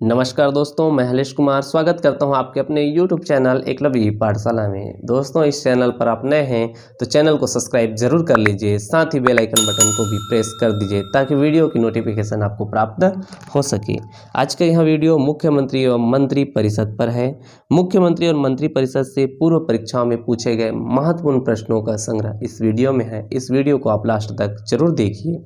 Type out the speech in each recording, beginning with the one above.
नमस्कार दोस्तों, मैं हलेश कुमार स्वागत करता हूं आपके अपने YouTube चैनल एकलव्य पाठशाला में। दोस्तों, इस चैनल पर आप नए हैं तो चैनल को सब्सक्राइब जरूर कर लीजिए, साथ ही बेल आइकन बटन को भी प्रेस कर दीजिए ताकि वीडियो की नोटिफिकेशन आपको प्राप्त हो सके। आज का यह वीडियो मुख्यमंत्री और मंत्री परिषद पर है। मुख्यमंत्री और मंत्री परिषद से पूर्व परीक्षाओं में पूछे गए महत्वपूर्ण प्रश्नों का संग्रह इस वीडियो में है। इस वीडियो को आप लास्ट तक जरूर देखिए।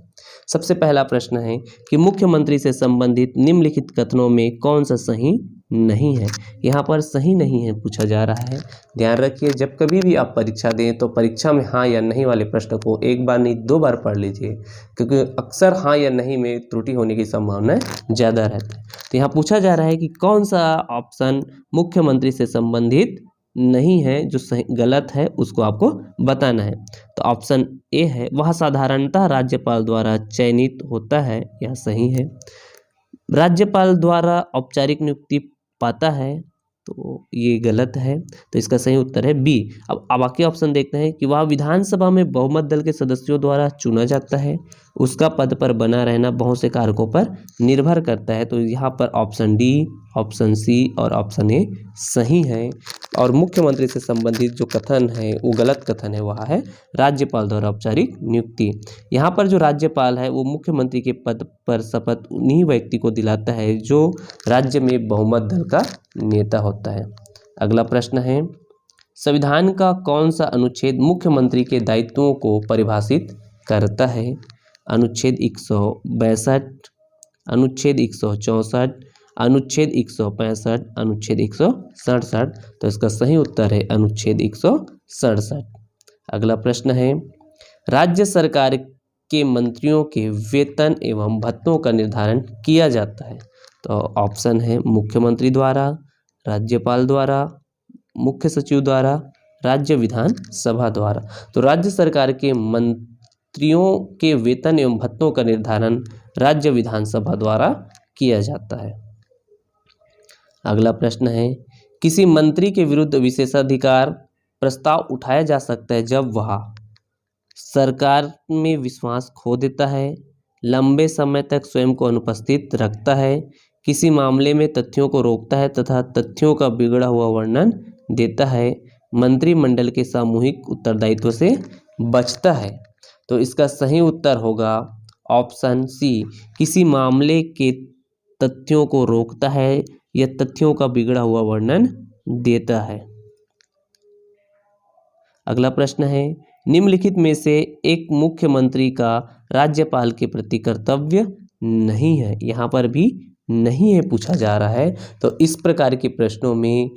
सबसे पहला प्रश्न है कि मुख्यमंत्री से संबंधित निम्नलिखित कथनों में कौन सा सही नहीं है। यहाँ पर सही नहीं है पूछा जा रहा है। ध्यान रखिए, जब कभी भी आप परीक्षा दें तो परीक्षा में हाँ या नहीं वाले प्रश्न को एक बार नहीं 2 बार पढ़ लीजिए, क्योंकि अक्सर हाँ या नहीं में त्रुटि होने की संभावना ज़्यादा रहती है। तो यहाँ पूछा जा रहा है कि कौन सा ऑप्शन मुख्यमंत्री से संबंधित नहीं है, जो सही गलत है उसको आपको बताना है। तो ऑप्शन ए है, वह साधारणतः राज्यपाल द्वारा चयनित होता है, यह सही है। राज्यपाल द्वारा औपचारिक नियुक्ति पाता है, तो ये गलत है। तो इसका सही उत्तर है बी। अब बाकी ऑप्शन देखते हैं कि वह विधानसभा में बहुमत दल के सदस्यों द्वारा चुना जाता है, उसका पद पर बना रहना बहुत से कारकों पर निर्भर करता है। तो यहाँ पर ऑप्शन डी, ऑप्शन सी और ऑप्शन ए सही है। और मुख्यमंत्री से संबंधित जो कथन है वो गलत कथन है, वह है राज्यपाल द्वारा औपचारिक नियुक्ति। यहाँ पर जो राज्यपाल है वो मुख्यमंत्री के पद पर शपथ उन्हीं व्यक्ति को दिलाता है जो राज्य में बहुमत दल का नेता होता है। अगला प्रश्न है, संविधान का कौन सा अनुच्छेद मुख्यमंत्री के दायित्वों को परिभाषित करता है। अनुच्छेद 162, अनुच्छेद 164, अनुच्छेद 165, अनुच्छेद 167। तो इसका सही उत्तर है अनुच्छेद 167। अगला प्रश्न है, राज्य सरकार के मंत्रियों के वेतन एवं भत्तों का निर्धारण किया जाता है। तो ऑप्शन है मुख्यमंत्री द्वारा, राज्यपाल द्वारा, मुख्य सचिव द्वारा, राज्य विधानसभा द्वारा। तो राज्य सरकार के मंत्रियों के वेतन एवं भत्तों का निर्धारण राज्य विधानसभा द्वारा किया जाता है। अगला प्रश्न है, किसी मंत्री के विरुद्ध विशेषाधिकार प्रस्ताव उठाया जा सकता है जब वह सरकार में विश्वास खो देता है, लंबे समय तक स्वयं को अनुपस्थित रखता है, किसी मामले में तथ्यों को रोकता है तथा तथ्यों का बिगड़ा हुआ वर्णन देता है, मंत्रिमंडल के सामूहिक उत्तरदायित्व से बचता है। तो इसका सही उत्तर होगा ऑप्शन सी, किसी मामले के तथ्यों को रोकता है या तथ्यों का बिगड़ा हुआ वर्णन देता है। अगला प्रश्न है, निम्नलिखित में से एक मुख्यमंत्री का राज्यपाल के प्रति कर्तव्य नहीं है। यहाँ पर भी नहीं है पूछा जा रहा है। तो इस प्रकार के प्रश्नों में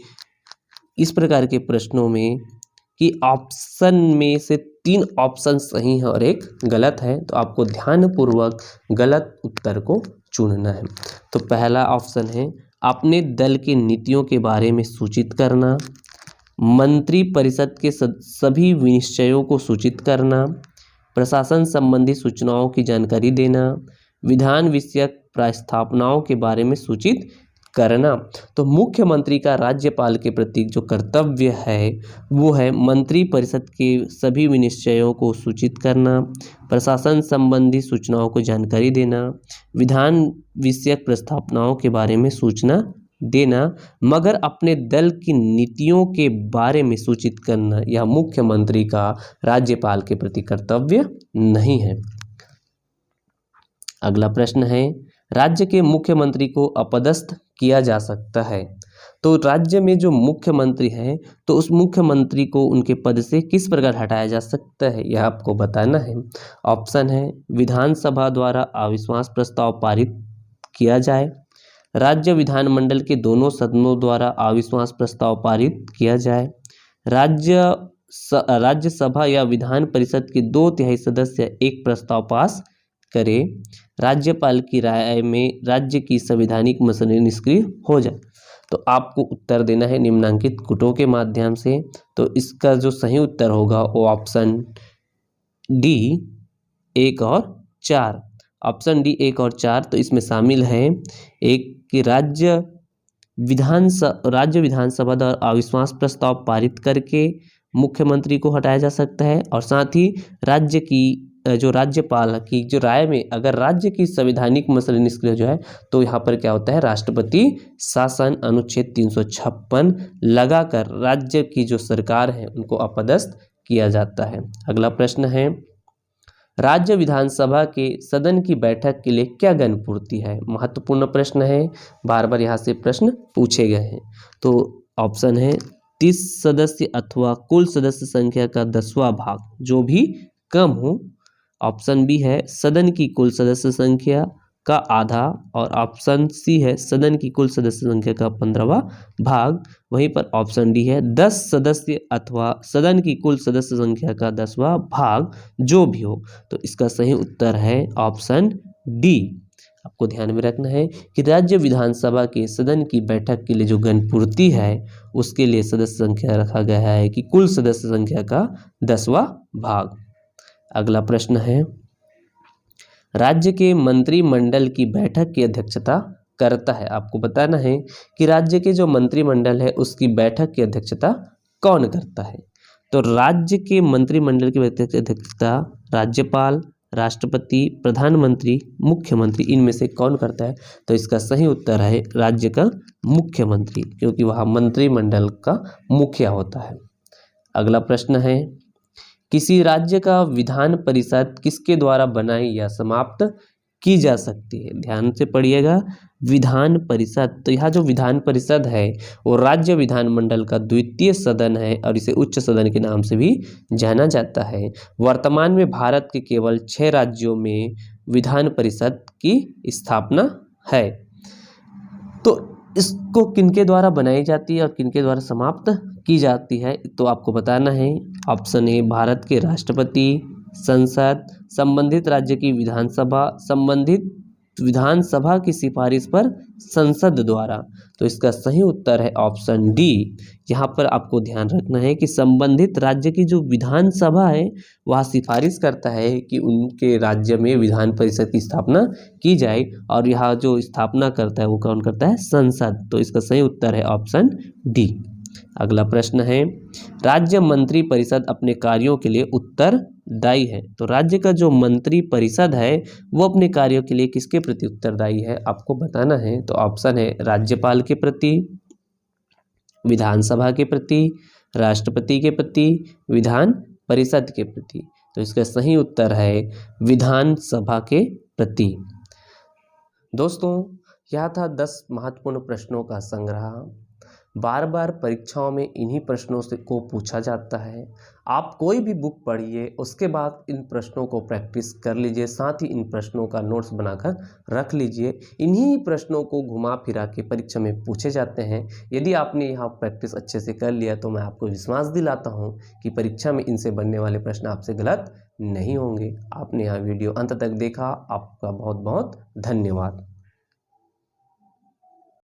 कि ऑप्शन में से 3 ऑप्शन सही है और एक गलत है, तो आपको ध्यानपूर्वक गलत उत्तर को चुनना है। तो पहला ऑप्शन है, अपने दल की नीतियों के बारे में सूचित करना, मंत्री परिषद के सभी विनिश्चयों को सूचित करना, प्रशासन संबंधी सूचनाओं की जानकारी देना, विधान विषयक प्रस्तावनाओं के बारे में सूचित करना। तो मुख्यमंत्री का राज्यपाल के प्रति जो कर्तव्य है वो है मंत्री परिषद के सभी विनिश्चयों को सूचित करना, प्रशासन संबंधी सूचनाओं को जानकारी देना, विधान विषयक प्रस्तावनाओं के बारे में सूचना देना, मगर अपने दल की नीतियों के बारे में सूचित करना यह मुख्यमंत्री का राज्यपाल के प्रति कर्तव्य नहीं है। अगला प्रश्न है, राज्य के मुख्यमंत्री को अपदस्थ किया जा सकता है। तो राज्य में जो मुख्यमंत्री है तो उस मुख्यमंत्री को उनके पद से किस प्रकार हटाया जा सकता है, यह आपको बताना है। ऑप्शन है, विधानसभा द्वारा अविश्वास प्रस्ताव पारित किया जाए, राज्य विधानमंडल के दोनों सदनों द्वारा अविश्वास प्रस्ताव पारित किया जाए, राज्यसभा या विधान परिषद के 2/3 सदस्य एक प्रस्ताव पास करे, राज्यपाल की राय में राज्य की संवैधानिक मसले निष्क्रिय हो जाए। तो आपको उत्तर देना है निम्नांकित गुटों के माध्यम से। तो इसका जो सही उत्तर होगा वो ऑप्शन डी 1 और 4। ऑप्शन डी 1 और 4 तो इसमें शामिल है एक कि राज्य विधानसभा द्वारा अविश्वास प्रस्ताव पारित करके मुख्यमंत्री को हटाया जा सकता है, और साथ ही जो राज्यपाल की जो राय में अगर राज्य की संवैधानिक मसले निष्क्रिय जो है तो यहाँ पर क्या होता है, राष्ट्रपति शासन अनुच्छेद 356 लगाकर राज्य की जो सरकार है उनको अपदस्थ किया जाता है। अगला प्रश्न है, राज्य विधानसभा के सदन की बैठक के लिए क्या गणपूर्ति है? महत्वपूर्ण प्रश्न है, बार बार यहाँ से प्रश्न पूछे गए हैं। तो ऑप्शन है 30 सदस्य अथवा कुल सदस्य संख्या का 10वां भाग जो भी कम हो। ऑप्शन बी है सदन की कुल सदस्य संख्या का आधा, और ऑप्शन सी है सदन की कुल सदस्य संख्या का 15वां भाग। वहीं पर ऑप्शन डी है 10 सदस्य अथवा सदन की कुल सदस्य संख्या का 10वां भाग जो भी हो। तो इसका सही उत्तर है ऑप्शन डी। आपको ध्यान में रखना है कि राज्य विधानसभा के सदन की बैठक के लिए जो गणपूर्ति है उसके लिए सदस्य संख्या रखा गया है कि कुल सदस्य संख्या का 10वां भाग। अगला प्रश्न है, राज्य के मंत्रिमंडल की बैठक की अध्यक्षता करता है। आपको बताना है कि राज्य के जो मंत्रिमंडल है उसकी बैठक की अध्यक्षता कौन करता है। तो राज्य के मंत्रिमंडल की बैठक की अध्यक्षता राज्यपाल, राष्ट्रपति, प्रधानमंत्री, मुख्यमंत्री, इनमें से कौन करता है? तो इसका सही उत्तर है राज्य का मुख्यमंत्री, क्योंकि वह मंत्रिमंडल का मुखिया होता है। अगला प्रश्न है, किसी राज्य का विधान परिषद किसके द्वारा बनाई या समाप्त की जा सकती है? ध्यान से पढ़िएगा, विधान परिषद। तो यहाँ जो विधान परिषद है वो राज्य विधानमंडल का द्वितीय सदन है और इसे उच्च सदन के नाम से भी जाना जाता है। वर्तमान में भारत के केवल 6 राज्यों में विधान परिषद की स्थापना है। तो इसको किनके द्वारा बनाई जाती है और किनके द्वारा समाप्त की जाती है? तो आपको बताना है। ऑप्शन ए भारत के राष्ट्रपति, संसद, संबंधित राज्य की विधानसभा, संबंधित विधानसभा की सिफारिश पर संसद द्वारा। तो इसका सही उत्तर है ऑप्शन डी। यहाँ पर आपको ध्यान रखना है कि संबंधित राज्य की जो विधानसभा है वह सिफारिश करता है कि उनके राज्य में विधान परिषद की स्थापना की जाए, और यहाँ जो स्थापना करता है वो कौन करता है? संसद। तो इसका सही उत्तर है ऑप्शन डी। अगला प्रश्न है, राज्य मंत्री परिषद अपने कार्यों के लिए उत्तरदायी है। तो राज्य का जो मंत्री परिषद है वो अपने कार्यों के लिए किसके प्रति उत्तरदायी है? आपको बताना है। तो ऑप्शन है राज्यपाल के प्रति, विधानसभा के प्रति, राष्ट्रपति के प्रति, विधान परिषद के प्रति। तो इसका सही उत्तर है विधानसभा के प्रति। दोस्तों, यह था 10 महत्वपूर्ण प्रश्नों का संग्रह। बार बार परीक्षाओं में इन्हीं प्रश्नों से को पूछा जाता है। आप कोई भी बुक पढ़िए, उसके बाद इन प्रश्नों को प्रैक्टिस कर लीजिए, साथ ही इन प्रश्नों का नोट्स बनाकर रख लीजिए। इन्हीं प्रश्नों को घुमा फिरा के परीक्षा में पूछे जाते हैं। यदि आपने यहाँ प्रैक्टिस अच्छे से कर लिया तो मैं आपको विश्वास दिलाता हूँ कि परीक्षा में इनसे बनने वाले प्रश्न आपसे गलत नहीं होंगे। आपने यहाँ वीडियो अंत तक देखा, आपका बहुत बहुत धन्यवाद।